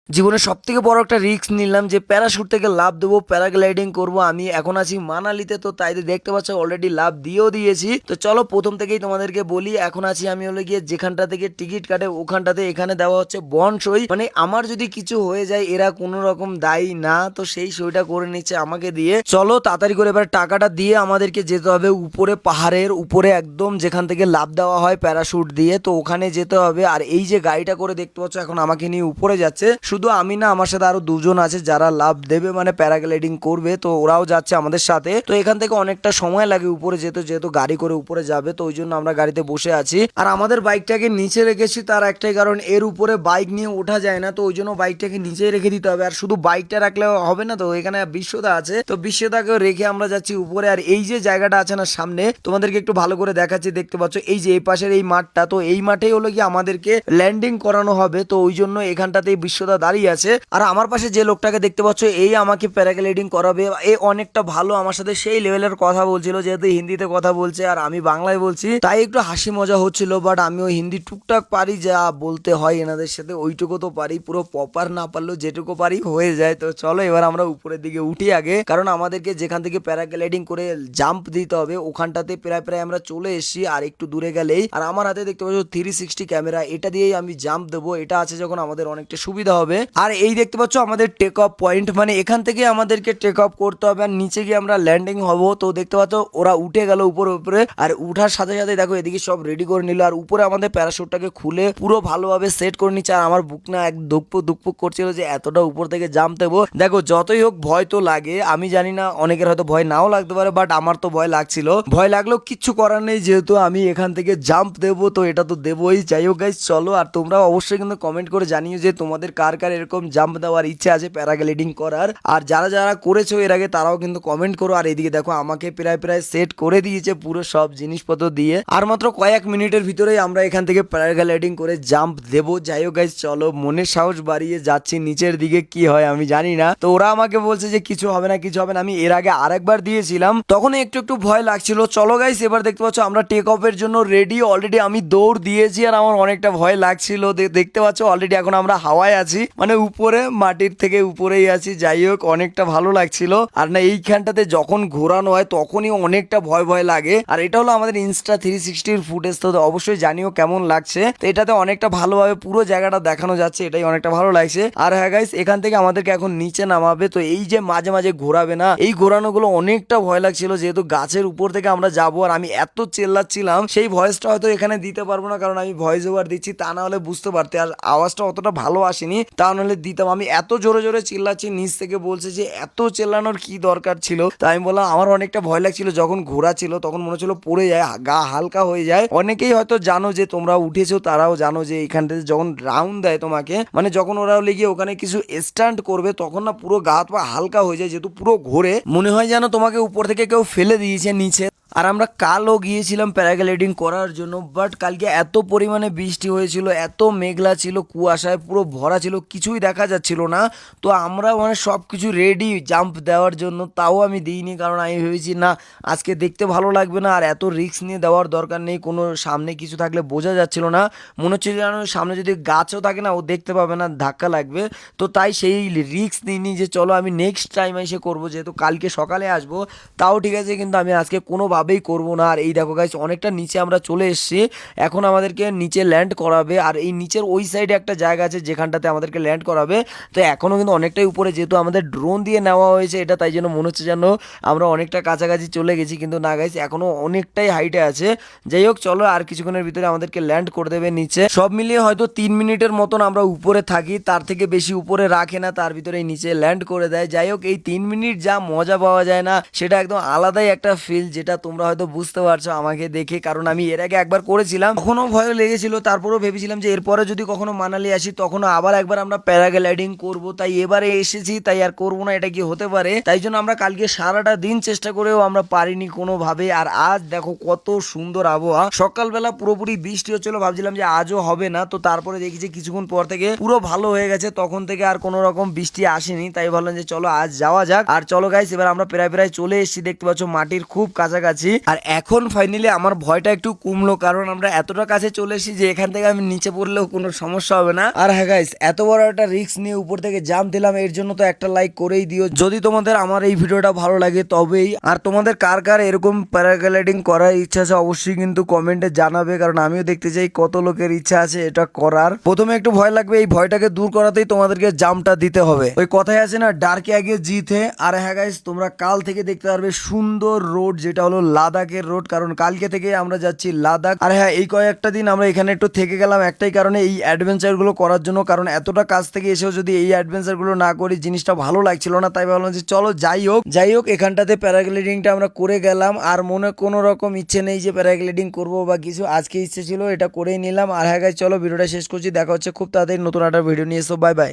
জীবনের সবথেকে বড় একটা রিস্ক নিলাম যে প্যারাশুট থেকে লাফ দেবো, প্যারাগ্লাইডিং করব। আমি এখন আছি মানালিতে, তো তাই দেখতে পাচ্ছ অলরেডি লাফ দিয়েও দিয়েছি। তো চলো প্রথম থেকেই তোমাদেরকে বলি, এখন আছি আমি হলো গিয়ে যেখানটা থেকে টিকিট কাটে ওখানটাতে। এখানে দেওয়া হচ্ছে বন্ড সই, মানে আমার যদি কিছু হয়ে যায় এরা কোনো রকম দায়ী না, তো সেই সইটা করে নিচ্ছে আমাকে দিয়ে। চলো তাড়াতাড়ি করে এবার টাকাটা দিয়ে আমাদেরকে যেতে হবে উপরে, পাহাড়ের উপরে একদম যেখান থেকে লাফ দেওয়া হয় প্যারাশুট দিয়ে, তো ওখানে যেতে হবে। আর এই যে গাড়িটা করে দেখতে পাচ্ছ এখন আমাকে নিয়ে উপরে যাচ্ছে। শুধু আমি না, আমার সাথে আরো দুজন আছে যারা লাভ দেবে, মানে প্যারাগ্লাইডিং করবে, তো ওরাও যাচ্ছে আমাদের সাথে। তো এখান থেকে অনেকটা সময় লাগে উপরে যেতে, যেহেতু গাড়ি করে উপরে যাবে, তো ওই জন্য আমরা গাড়িতে বসে আছি। আর আমাদের বাইকটাকে নিচে রেখেছি, তার একটাই কারণ এর উপরে বাইক নিয়ে ওঠা যায় না, তো ওই জন্য বাইকটাকে নিচেই রেখে দিতে হবে। আর শুধু বাইকটা রাখলে হবে না, তো এখানে বিশ্বদা আছে, তো বিশ্বদাকে রেখে আমরা যাচ্ছি উপরে। আর এই যে জায়গাটা আছে না সামনে, তোমাদেরকে একটু ভালো করে দেখাচ্ছি, দেখতে পাচ্ছ এই যে এই পাশের এই মাঠটা, তো এই মাঠেই হলো কি আমাদেরকে ল্যান্ডিং করানো হবে, তো ওই জন্য এখানটাতেই বিশ্বদা দাঁড়িয়ে আছে। আর আমার পাশে যে লোকটাকে দেখতে পাচ্ছ এই আমাকে প্যারাগ্লাইডিং করাবে। এ অনেকটা ভালো, আমার সাথে সেই লেভেলের কথা বলছিল, যেহেতু হিন্দিতে কথা বলছে আর আমি বাংলায় বলছি, তাই একটু হাসি মজা হচ্ছিল। বাট আমিও হিন্দি টুকটাক পারি, যা বলতে হয় এনাদের সাথে ওইটুকু তো পারি, পুরো প্রপার না পারলেও যেটুকু পারি হয়ে যায়। তো চলো এবার আমরা উপরের দিকে উঠি আগে, কারণ আমাদেরকে যেখান থেকে প্যারাগ্লাইডিং করে জাম্প দিতে হবে ওখানটাতে প্রায় প্রায় আমরা চলে এসেছি। আর একটু দূরে গেলেই, আর আমার হাতে দেখতে পাচ্ছ 360 ক্যামেরা, এটা দিয়েই আমি জাম্প দেবো। এটা আছে যখন আমাদের অনেকটা সুবিধা হবে। আর এই দেখতে পাচ্ছ আমাদের টেক অফ পয়েন্ট, মানে এখান থেকে আমাদেরকে টেক অফ করতে হবে আর নিচে গিয়ে আমরা ল্যান্ডিং হব। তো দেখতে পাচ্ছ ওরা উঠে গেল উপরে উপরে, আর উঠার সাথে সাথে দেখো এদিকে সব রেডি করে নিল। আর উপরে আমাদের প্যারাশুটটাকে খুলে পুরো ভালোভাবে সেট করে নিচ্ছে। আর আমার বুক না এক ধুকপুক ধুকপুক করছিল যে এতটা উপর থেকে জাম্প দেবো। দেখো যতই হোক ভয় তো লাগে, আমি জানি না অনেকের হয়তো ভয় নাও লাগতে পারে, বাট আমার তো ভয় লাগছিল। ভয় লাগলেও কিচ্ছু করার নেই, যেহেতু আমি এখান থেকে জাম্প দেবো তো এটা তো দেবোই। যাই হোক গাইস চলো, আর তোমরা অবশ্যই কিন্তু কমেন্ট করে জানিও যে তোমাদের কার কার এরকম জাম্প দেওয়ার ইচ্ছা আছে প্যারাগ্লাইডিং করার। আর যারা যারা করেছো এর আগে তারাও কিন্তু কমেন্ট করো। আর এদিকে দেখো আমাকে প্রায় প্রায় সেট করে দিয়েছে পুরো সব জিনিসপত্র দিয়ে, আর মাত্র কয়েক মিনিটের ভিতরেই আমরা এখান থেকে প্যারাগ্লাইডিং করে জাম্প দেবো। যাই হোক গাইস চলো, মনের সাহস বাড়িয়ে যাচ্ছি নিচের দিকে, কি হয় আমি জানি না। তো ওরা আমাকে বলছে যে কিছু হবে না কিছু হবে না। আমি এর আগে আরেকবার দিয়েছিলাম, তখন একটু একটু ভয় লাগছিল। চলো গাইস এবার দেখতে পাচ্ছ আমরা টেক অফের জন্য রেডি। অলরেডি আমি দৌড় দিয়েছি আর আমার অনেকটা ভয় লাগছিল। দেখতে পাচ্ছ অলরেডি এখন আমরা হাওয়ায় আছি, মানে উপরে মাটির থেকে উপরেই আছি। যাই হোক অনেকটা ভালো লাগছিল। আর না এইখানটাতে যখন ঘোরানো হয় তখনই অনেকটা ভয় ভয় লাগে। আর এটা হলো আমাদের ইনস্টা 360 ফুটেজ, তো অবশ্যই জানিও কেমন লাগছে। তো এটাতে অনেকটা ভালোভাবে পুরো জায়গাটা দেখানো যাচ্ছে, এটাই অনেকটা ভালো লাগছে। আর হ্যাঁ গাইস এখান থেকে আমাদেরকে এখন নিচে নামাবে, তো এই যে মাঝে মাঝে ঘোরাবে না, এই ঘোরানোগুলো অনেকটা ভয় লাগছিল, যেহেতু গাছের উপর থেকে আমরা যাবো। আর আমি এত চেল্লাচ্ছিলাম, সেই ভয়েসটা হয়তো এখানে দিতে পারবো না, কারণ আমি ভয়েস ওভার দিচ্ছি, তা না হলে বুঝতে পারতে। আর আওয়াজটা অতটা ভালো আসেনি, তা নাহলে দিতাম। আমি এত জোরে জোরে চিল্লাচ্ছি, নিচ থেকে বলছে যে এত চেল্লানোর কি দরকার ছিল। তাই আমি বললাম আমার অনেকটা ভয় লাগছিল, যখন ঘোরা ছিল তখন মনে হচ্ছিল পড়ে যায়, গা হালকা হয়ে যায়। অনেকেই হয়তো জানো, যে তোমরা উঠেছো তারাও জানো যে এইখানটাতে যখন রাউন্ড দেয় তোমাকে, মানে যখন ওরা লেগে ওখানে কিছু স্ট্যান্ড করবে, তখন না পুরো গা হাত পা হালকা হয়ে যায়, যেহেতু পুরো ঘোরে মনে হয় যেন তোমাকে উপর থেকে কেউ ফেলে দিয়েছে নিচে। আর আমরা কালও গিয়েছিলাম প্যারাগ্লাইডিং করার জন্য, বাট কালকে এত পরিমাণে বৃষ্টি হয়েছিল, এত মেঘলা ছিল, কুয়াশায় পুরো ভরা ছিল, কিছুই দেখা যাচ্ছিল না। তো আমরা মানে সব কিছু রেডি জাম্প দেওয়ার জন্য, তাও আমি দিইনি, কারণ আমি ভেবেছি না আজকে দেখতে ভালো লাগবে না, আর এত রিস্ক নিয়ে দেওয়ার দরকার নেই। কোনো সামনে কিছু থাকলে বোঝা যাচ্ছিল না, মনে হচ্ছে যেন সামনে যদি গাছও থাকে না ও দেখতে পাবে না, ধাক্কা লাগবে। তো তাই সেই রিস্ক নিইনি, যে চলো আমি নেক্সট টাইম এসে করবো, যেহেতু কালকে সকালে আসবো তাও ঠিক আছে, কিন্তু আমি আজকে কোনোভাবেই করবো না। আর এই দেখো গাইস অনেকটা নিচে আমরা চলে এসেছি, এখন আমাদেরকে নিচে ল্যান্ড করাবে। আর এই নিচের ওই সাইডে একটা জায়গা আছে যেখানটাতে আমাদেরকে ল্যান্ড করাবে। তো এখনও কিন্তু অনেকটাই উপরে, যেহেতু আমাদের ড্রোন দিয়ে নেওয়া হয়েছে এটা, তাই জন্য মনে হচ্ছে যেন আমরা অনেকটা কাছাকাছি চলে গেছি, কিন্তু না গাইস এখনও অনেকটাই হাইটে আছে। যাই হোক চলো, আর কিছুক্ষণের ভিতরে আমাদেরকে ল্যান্ড করে দেবে নিচে। সব মিলিয়ে হয়তো 3 মিনিটের মতন আমরা উপরে থাকি, তার থেকে বেশি উপরে রাখে না, তার ভিতরে নিচে ল্যান্ড করে দেয়। যাই হোক এই 3 মিনিট যা মজা পাওয়া যায় না, সেটা একদম আলাদাই একটা ফিল, যেটা তোমরা হয়তো বুঝতে পারছো আমাকে দেখে, কারণ আমি এর আগে একবার করেছিলাম, তখনও ভয় লেগেছিল। তারপরেও ভেবেছিলাম যে এরপরে যদি কখনো মানালি আসি তখনও আবার একবার আমরা প্যারাগ্লাইডিং করব, তাই এবারে এসেছি, তাই আর করবো না, এটা কি হতে পারে। তাই জন্য আমরা কালকে সারাটা দিন চেষ্টা করেও আমরা পারিনি কোনোভাবে। আর আজ দেখো কত সুন্দর আবহাওয়া, সকালবেলা পুরোপুরি বৃষ্টি হচ্ছিল, ভাবছিলাম যে আজও হবে না, তো তারপরে দেখেছি কিছুক্ষণ পর থেকে পুরো ভালো হয়ে গেছে, তখন থেকে আর কোনো রকম বৃষ্টি আসেনি। তাই ভাবলাম যে চলো আজ যাওয়া যাক। আর চলো গাইস এবার আমরা প্রায় প্রায় চলে এসেছি, দেখতে পাচ্ছ মাটির খুব কাছাকাছি। আছি। আর এখন ফাইনালি আমার ভয়টা একটু কমলো, কারণ আমরা এতটা কাছে চলে এসেছি যে এখান থেকে আমি নিচে পড়লেও কোনো সমস্যা হবে না। আর হ্যাঁ গাইস, এত বড় একটা রিস্ক নিয়ে উপর থেকে জাম্প দিলাম, এর জন্য তো একটা লাইক করেই দিও যদি তোমাদের আমার এই ভিডিওটা ভালো লাগে তবেই। আর তোমাদের কার কার এরকম প্যারাগ্লাইডিং করার ইচ্ছা আছে অবশ্যই কিন্তু কমেন্টে জানাবে, কারণ আমিও দেখতে চাই কত লোকের ইচ্ছা আছে এটা করার। প্রথমে একটু ভয় লাগবে, এই ভয়টাকে দূর করাতেই তোমাদেরকে জাম্পটা দিতে হবে। ওই কথাই আছে না, ডারকে আগে জিত হে। আর হ্যাঁ গাইস, তোমরা কাল থেকে দেখতে পারবে সুন্দর রোড, যেটা হলো লাদাখের রোড, কারণ কালকে থেকে আমরা যাচ্ছি লাদাখ। আর হ্যাঁ, এই কয়েকটা দিন আমরা এখানে একটু থেকে গেলাম একটাই কারণে, এই অ্যাডভেঞ্চার গুলো করার জন্য। কারণ এতটা কাছ থেকে এসেও যদি এই অ্যাডভেঞ্চার গুলো না করি জিনিসটা ভালো লাগছিল না, তাই ভাবলাম যে চলো যাই হোক এখানটাতে প্যারাগ্লাইডিংটা আমরা করে গেলাম। আর মনে কোনো রকম ইচ্ছে নেই যে প্যারাগ্লাইডিং করবো বা কিছু, আজকে ইচ্ছে ছিল এটা করেই নিলাম। আর হ্যাঁ গাইস, চলো ভিডিওটা শেষ করছি, দেখা হচ্ছে খুব তাড়াতাড়ি নতুন একটা ভিডিও নিয়ে এসো, বাই বাই।